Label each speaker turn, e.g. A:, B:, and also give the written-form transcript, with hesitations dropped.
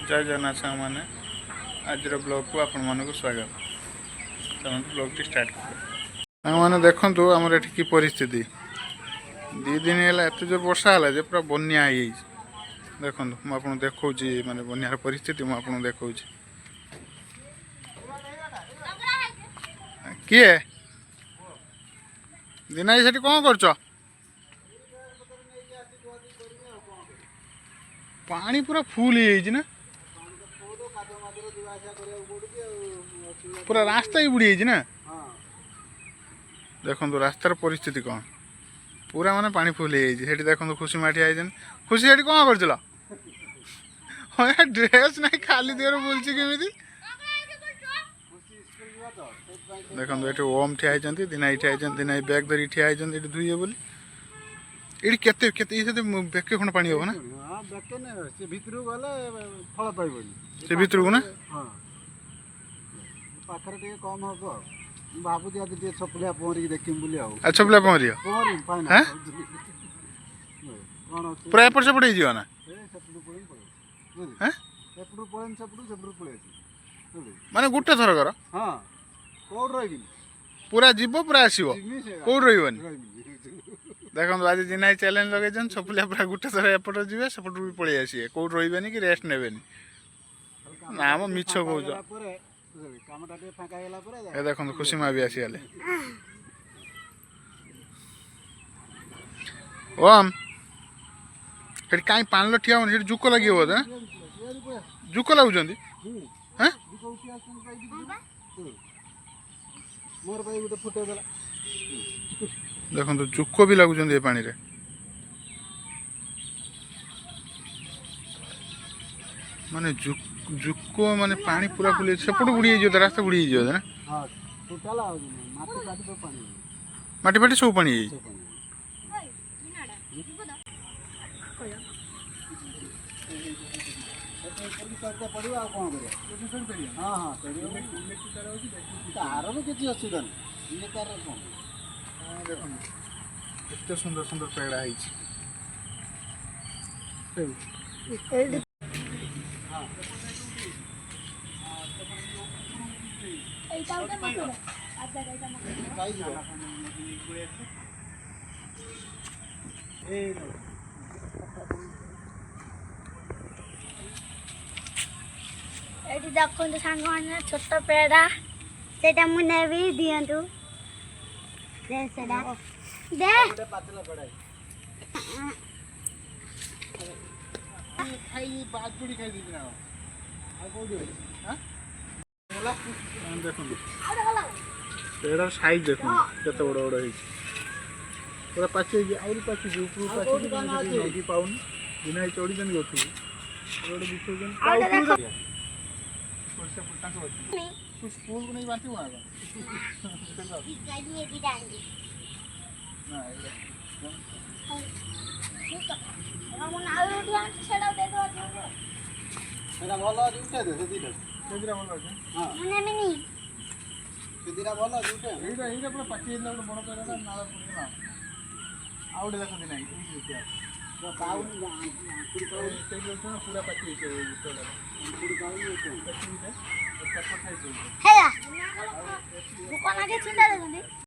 A: जय जगन्नाथ सांग मैंने आज ब्लॉग को आपण मानक स्वागत ब्लॉग टी स्टार्ट कर मैंने देखु आमर ये कि परिस्थिति 2 दिन है एत जो वर्षा है पूरा बन्या देखो मुझे देखा माने बन्यार परिस्थिति मुझे देखा किए दिना से कौन कर पानी पूरा फुल ही ना पूरा रास्ता ही बुड़ी ना देखो रास्तार परिस्थिति कौन पूरा माने पानी फुल ही देखो खुशी माठी आई खुशी ये कौन कर ड्रेस ना खाली देर बुलची केमी देखो ये ओम ठिया होती दिना ठिया दिना बैग धरी ठिया होती धुए बोली ये केते केते बेके खंड पानी हम ना
B: से भितर गले फल पाइबनी
A: से भितर को ना
B: पाखर टे कम हम भावुची आज टे छपलिया पहरिक देखी बोली
A: छपलिया पहरिया पूरा एपट सेपट हो ना माने गोटे थर कर पूरा जीव पूरा आसो कौट रही देखो आज जिना चैलेंज लगे छपलिया पूरा गोटे थर एपट जी सेपट भी पलि आसे कौट रही कि रेस्ट ने ना मिछ कौच ए देखो खुशी माँ भी आसीगले ओम ये कहीं पान ठिया हो जुक लगे बोधे जुक लगुंट देखो जुक भी लगुंट ये पानी रे माने जुक माने पानी पूरा फुल सेपट बुड़ी रास्ता बुड़ी ना माटी फाटी सब पानी एत सुंदर सुंदर पेड़ा
C: देखो सांग मैंने छोट पेड़ा से मुझे भी दिंतु
A: पेड़ साइज देखो केते बड़ बड़ है पूरा पाचे आउरी पाचे ऊपर पाचे नदी पाउन बिना चढ़ी जन गथु रोड बिछोजन से पुटा को तू स्कूल को नहीं बांटी हुआ ना
B: एरा भलो जुटे दे सेदिरा
A: सेदिरा भलो আছে
C: हां मने मिनी
B: सेदिरा भलो जुटे
A: एइरा पूरा पाची इला बड़ पेड़ा नाला पुना आउडे देखो दिना ई देखिया तो पाउन पूरा पाची है पेड़ा पूरी पाउन है
C: हेला दुकान आगे चिंता दे